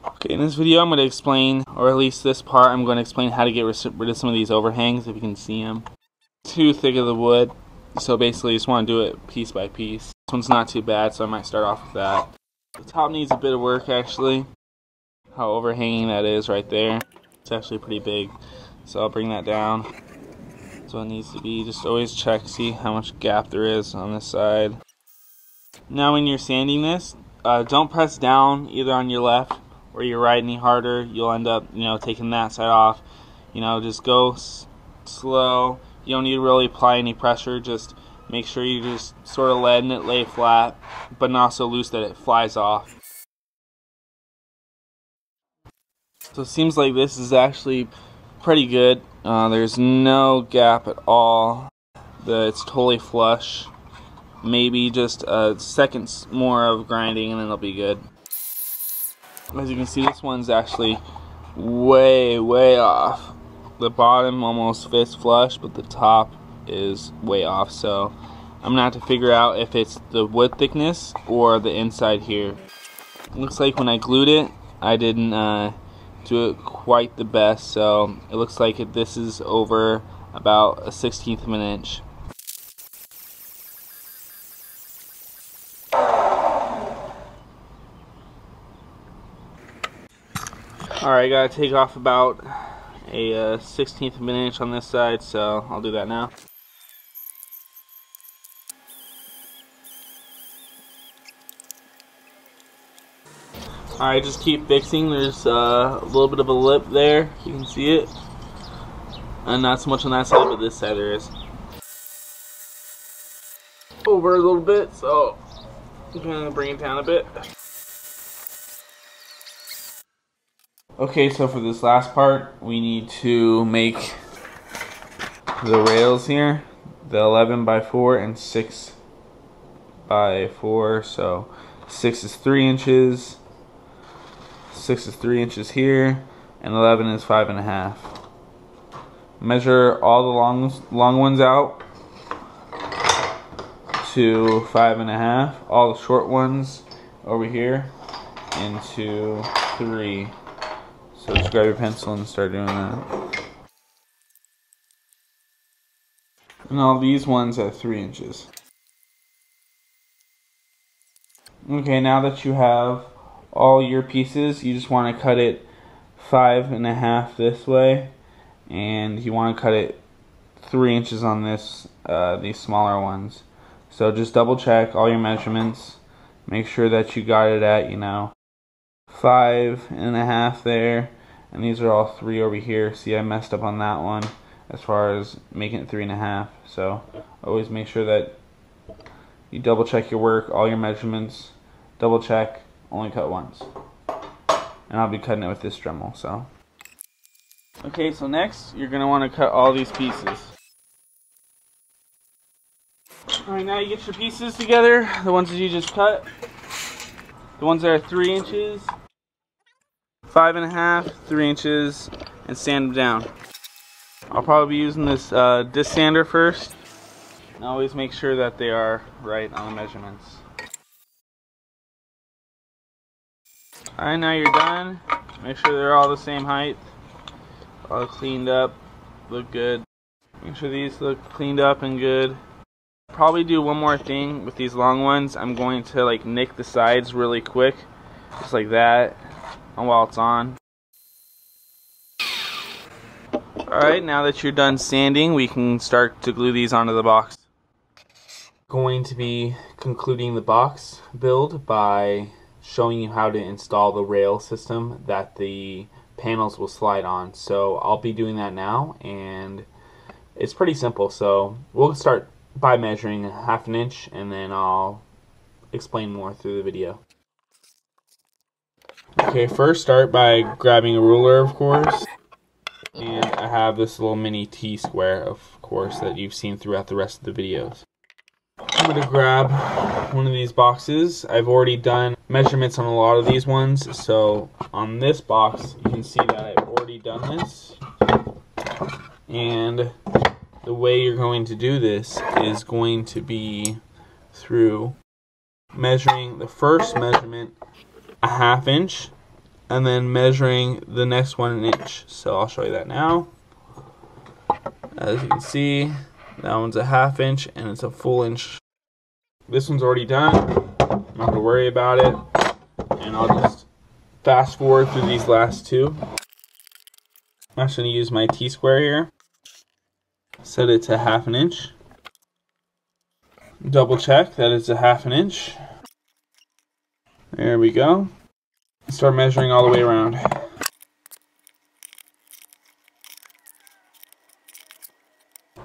Okay, in this video I'm going to explain, or at least this part, I'm going to explain how to get rid of some of these overhangs, if you can see them. Too thick of the wood, so basically you just want to do it piece by piece. This one's not too bad, so I might start off with that. The top needs a bit of work actually. How overhanging that is right there. It's actually pretty big, so I'll bring that down. So it needs to be, just always check, see how much gap there is on this side. Now when you're sanding this, don't press down either on your left or your right any harder. You'll end up, taking that side off. Just go slow. You don't need to really apply any pressure. Just make sure you just sort of letting it lay flat, but not so loose that it flies off. So it seems like this is actually pretty good. There's no gap at all. It's totally flush. Maybe just a second more of grinding and then it'll be good. As you can see, this one's actually way off. The bottom almost fits flush, but the top is way off. So I'm gonna have to figure out if it's the wood thickness or the inside here. It looks like when I glued it, I didn't do it quite the best. So it looks like this is over about a 1/16 of an inch. Alright, I gotta take off about a 1/16 of an inch on this side, so I'll do that now. Alright, just keep fixing. There's a little bit of a lip there, you can see it. And not so much on that side, but this side there is. Over a little bit, so I'm gonna bring it down a bit. Okay, so for this last part, we need to make the rails here, the 11x4 and 6x4. So 6 is 3 inches, 6 is 3 inches here, and 11 is 5.5. Measure all the long ones out to 5.5. All the short ones over here into 3. So just grab your pencil and start doing that. And all these ones are 3 inches. Okay, now that you have all your pieces, you just want to cut it 5.5 this way, and you want to cut it 3 inches on this, these smaller ones. So just double check all your measurements. Make sure that you got it at, 5.5 there, and these are all 3 over here. See, I messed up on that one as far as making it 3.5. So always make sure that you double check your work, all your measurements, double check, only cut once. And I'll be cutting it with this Dremel. So okay, so next you're gonna want to cut all these pieces. Alright, now you get your pieces together, the ones that you just cut. The ones that are 3 inches, 5.5, 3 inches, and sand them down. I'll probably be using this disc sander first. And always make sure that they are right on the measurements. Alright, now you're done. Make sure they're all the same height. All cleaned up, look good. Make sure these look cleaned up and good. Probably do one more thing with these long ones. I'm going to nick the sides really quick, just like that, while it's on. Alright, now that you're done sanding, we can start to glue these onto the box. Going to be concluding the box build by showing you how to install the rail system that the panels will slide on. So I'll be doing that now, and it's pretty simple. So we'll start by measuring 1/2 inch, and then I'll explain more through the video. Okay, first start by grabbing a ruler, of course, and I have this little mini T-square, of course, that you've seen throughout the rest of the videos. I'm going to grab one of these boxes. I've already done measurements on a lot of these ones, so on this box you can see that I've already done this. And the way you're going to do this is going to be through measuring the first measurement 1/2 inch and then measuring the next one an inch. So I'll show you that now. As you can see, that one's a 1/2 inch and it's a full inch. This one's already done. I'm not gonna worry about it. And I'll just fast forward through these last two. I'm actually gonna use my T-square here. Set it to 1/2 inch. Double check that it's a 1/2 inch. There we go. Start measuring all the way around.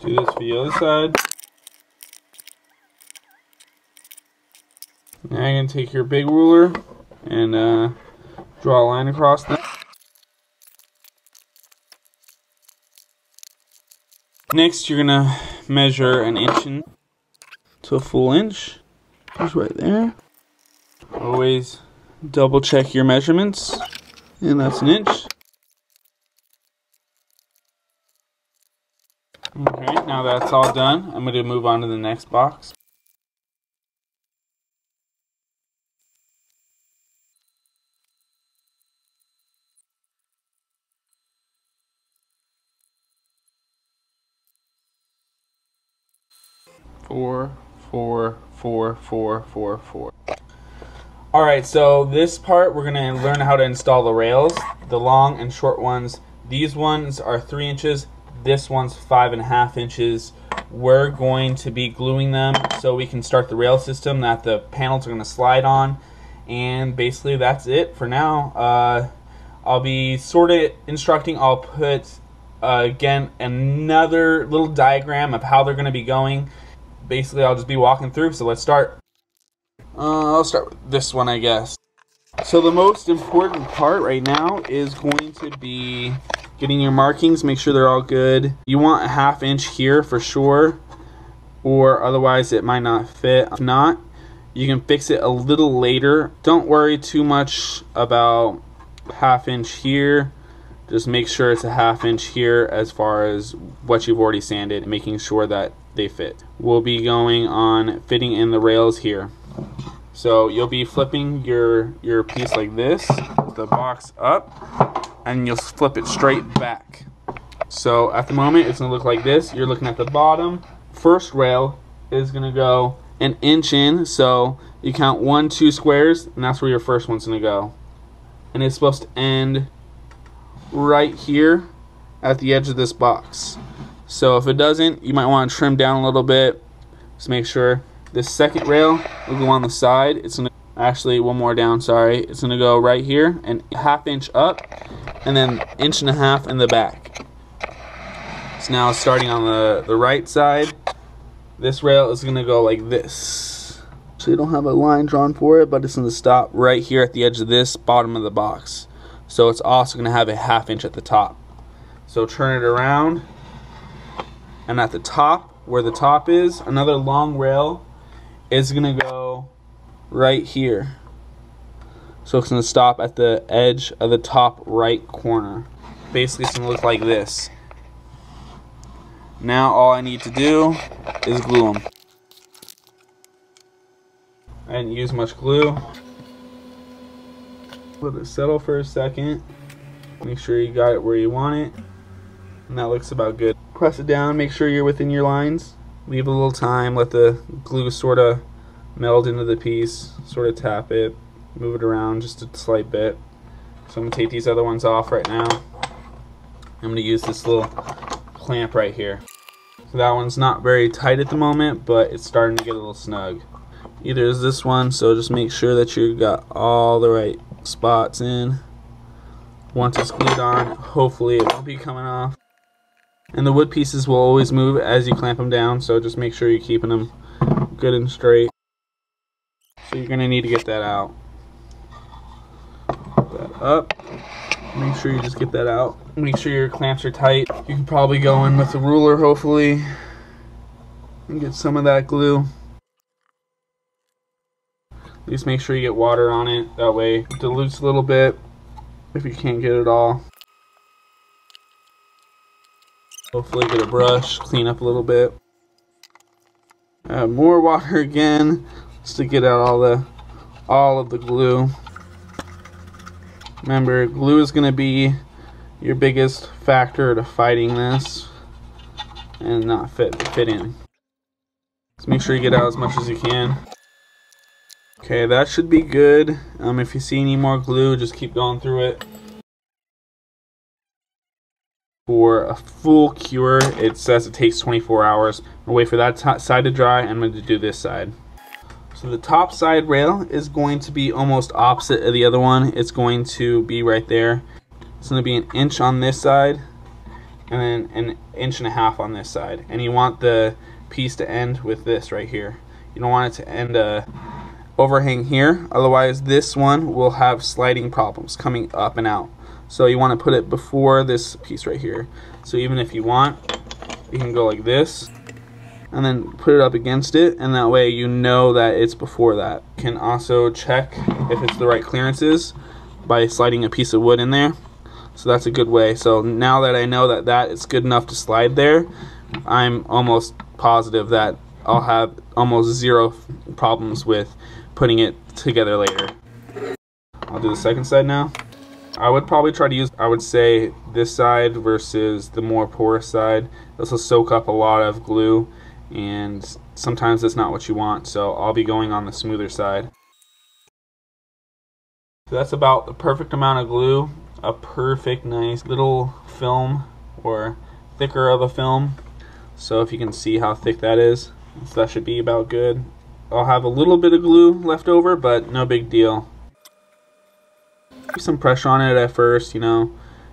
Do this for the other side. Now you're going to take your big ruler and draw a line across that. Next, you're going to measure an inch to a full inch. Just right there. Always double check your measurements. And that's an inch. Okay, now that's all done, I'm going to move on to the next box. Four. Alright, so this part we're going to learn how to install the rails, the long and short ones. These ones are 3 inches, this one's 5.5 inches. We're going to be gluing them so we can start the rail system that the panels are going to slide on. And basically that's it for now. I'll be sort of instructing. I'll put again another little diagram of how they're going to be going. Basically I'll just be walking through, so let's start. I'll start with this one, I guess. So the most important part right now is going to be getting your markings, make sure they're all good. You want a 1/2 inch here for sure, or otherwise it might not fit. If not, you can fix it a little later. Don't worry too much about 1/2 inch here. Just make sure it's a 1/2 inch here as far as what you've already sanded, making sure that they fit. We'll be going on fitting in the rails here. So you'll be flipping your piece like this, the box up, and you'll flip it straight back. So at the moment it's going to look like this. You're looking at the bottom. First rail is going to go an inch in, so you count 1, 2 squares, and that's where your first one's going to go. And it's supposed to end right here at the edge of this box. So if it doesn't, you might want to trim down a little bit. Just make sure. This second rail will go on the side. It's going to actually one more down, sorry. It's going to go right here and 1/2 inch up and then 1.5 inches in the back. So now starting on the right side, this rail is going to go like this. So you don't have a line drawn for it, but it's going to stop right here at the edge of this bottom of the box. So it's also going to have a 1/2 inch at the top. So turn it around, and at the top, where the top is, another long rail is going to go right here. So it's going to stop at the edge of the top right corner. Basically it's going to look like this. Now all I need to do is glue them. I didn't use much glue. Let it settle for a second. Make sure you got it where you want it. And that looks about good. Press it down, make sure you're within your lines. Leave a little time, let the glue sort of meld into the piece, sort of tap it, move it around just a slight bit. So I'm going to take these other ones off right now. I'm going to use this little clamp right here. So that one's not very tight at the moment, but it's starting to get a little snug. Either is this one, so just make sure that you got all the right spots in. Once it's glued on, hopefully it won't be coming off. And the wood pieces will always move as you clamp them down, so just make sure you're keeping them good and straight. So you're going to need to get that out. Put that up. Make sure you just get that out. Make sure your clamps are tight. You can probably go in with a ruler, hopefully, and get some of that glue. At least make sure you get water on it. That way it dilutes a little bit if you can't get it all. Hopefully get a brush, clean up a little bit. Add more water again just to get out all of the glue. Remember, glue is going to be your biggest factor to fighting this and not fit in. So make sure you get out as much as you can. Okay, that should be good. If you see any more glue, just keep going through it. For a full cure, it says it takes 24 hours. I'll wait for that side to dry, and I'm going to do this side. So the top side rail is going to be almost opposite of the other one. It's going to be right there. It's going to be an inch on this side, and then an inch and a half on this side. And you want the piece to end with this right here. You don't want it to end overhang here, otherwise this one will have sliding problems coming up and out. So you want to put it before this piece right here. So even if you want, you can go like this and then put it up against it, and that way you know that it's before that. You can also check if it's the right clearances by sliding a piece of wood in there. So that's a good way. So now that I know that that is good enough to slide there, I'm almost positive that I'll have almost zero problems with putting it together later. I'll do the second side now. I would probably try to use, I would say, this side versus the more porous side. This will soak up a lot of glue, and sometimes that's not what you want, so I'll be going on the smoother side. So that's about the perfect amount of glue, a perfect nice little film, or thicker of a film. So if you can see how thick that is, so that should be about good. I'll have a little bit of glue left over, but no big deal. Keep some pressure on it at first, you know.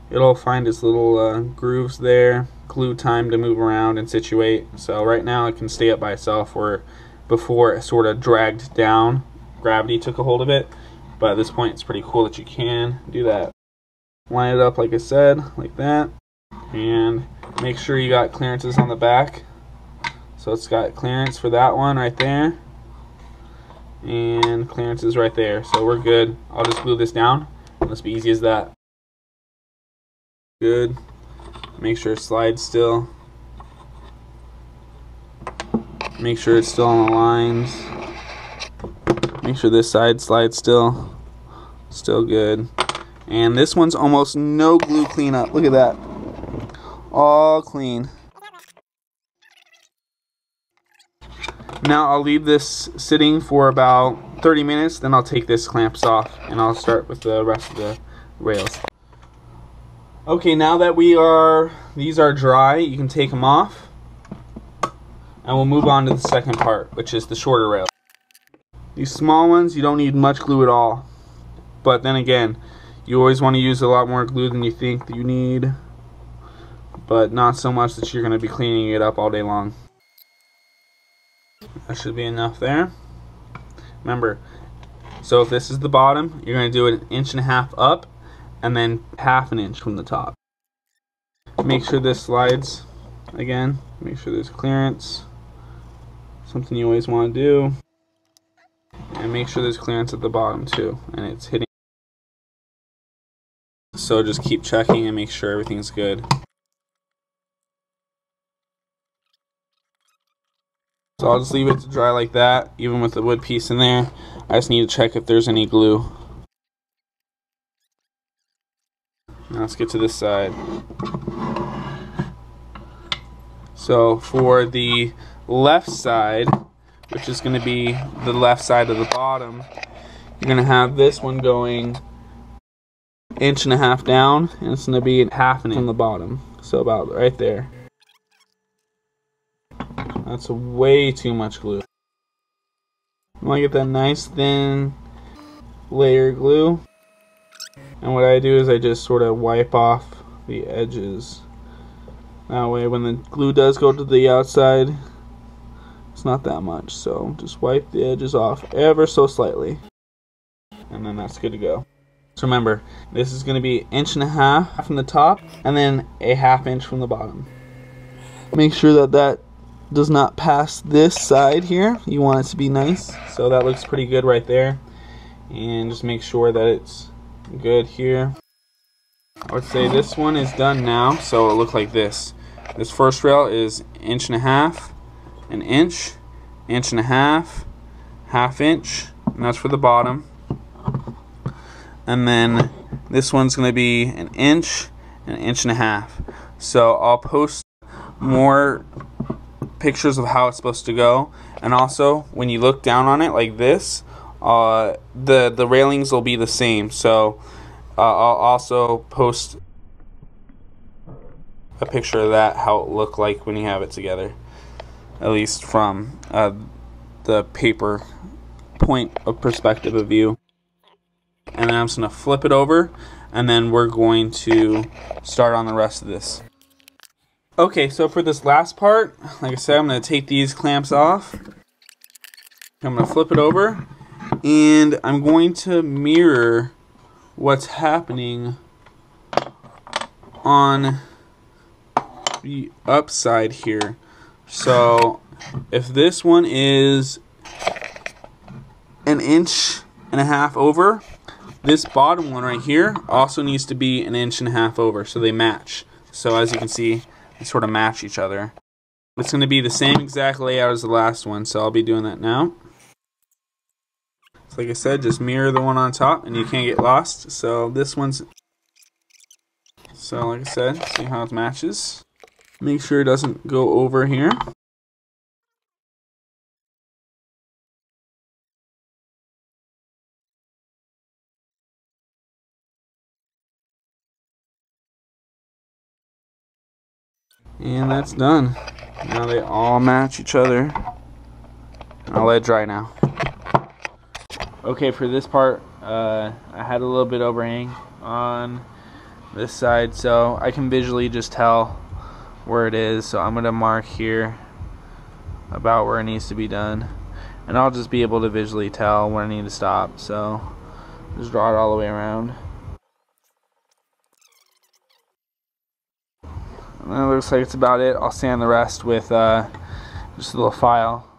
It'll find its little grooves there. Glue time to move around and situate. So right now it can stay up by itself, where before it sort of dragged down. Gravity took a hold of it. But at this point it's pretty cool that you can do that. Line it up like I said, like that. And make sure you got clearances on the back. So it's got clearance for that one right there. And clearances right there. So we're good. I'll just glue this down. It'll be easy as that. Good. Make sure it slides still. Make sure it's still on the lines. Make sure this side slides still. Still good. And this one's almost no glue cleanup. Look at that. All clean. Now I'll leave this sitting for about 30 minutes, then I'll take this clamps off and I'll start with the rest of the rails. Okay, now that these are dry, you can take them off, and we'll move on to the second part, which is the shorter rail. These small ones, you don't need much glue at all, but then again, you always want to use a lot more glue than you think that you need, but not so much that you're going to be cleaning it up all day long. That should be enough there. Remember, so if this is the bottom, you're going to do it 1.5 inches up and then 1/2 inch from the top. Make sure this slides again. Make sure there's clearance. Something you always want to do. And make sure there's clearance at the bottom too, and it's hitting. So just keep checking and make sure everything's good. So I'll just leave it to dry like that, even with the wood piece in there. I just need to check if there's any glue. Now let's get to this side. So for the left side, which is going to be the left side of the bottom, you're going to have this one going 1.5 inches down, and it's going to be 1/2 inch from the bottom. So about right there. That's way too much glue. You want to get that nice thin layer of glue. And what I do is I just sort of wipe off the edges. That way when the glue does go to the outside, it's not that much. So just wipe the edges off ever so slightly. And then that's good to go. So remember, this is going to be 1.5 inches from the top and then 1/2 inch from the bottom. Make sure that that does not pass this side here. You want it to be nice. So that looks pretty good right there. And just make sure that it's good here. I would say this one is done now, so it'll look like this. This first rail is 1.5 inches, 1 inch, 1.5 inches, 1/2 inch, and that's for the bottom. And then This one's going to be an inch and 1.5 inches. So I'll post more pictures of how it's supposed to go, and also when you look down on it like this, the railings will be the same. So I'll also post a picture of that, how it looked like when you have it together, at least from the paper point of perspective of view. And then I'm just going to flip it over, and then we're going to start on the rest of this. Okay, so for this last part, like I said, I'm going to take these clamps off. I'm going to flip it over, and I'm going to mirror what's happening on the upside here. So if this one is 1.5 inches over, this bottom one right here also needs to be 1.5 inches over, so they match. So as you can see, they sort of match each other. It's going to be the same exact layout as the last one, so I'll be doing that now. So like I said, just mirror the one on top and you can't get lost. So this one's, so like I said, see how it matches. Make sure it doesn't go over here. And that's done. Now they all match each other. I'll let it dry now. Okay, for this part, I had a little bit overhang on this side, so I can visually just tell where it is. So I'm going to mark here about where it needs to be done, and I'll just be able to visually tell when I need to stop. So just draw it all the way around. And that looks like it's about it. I'll sand the rest with just a little file.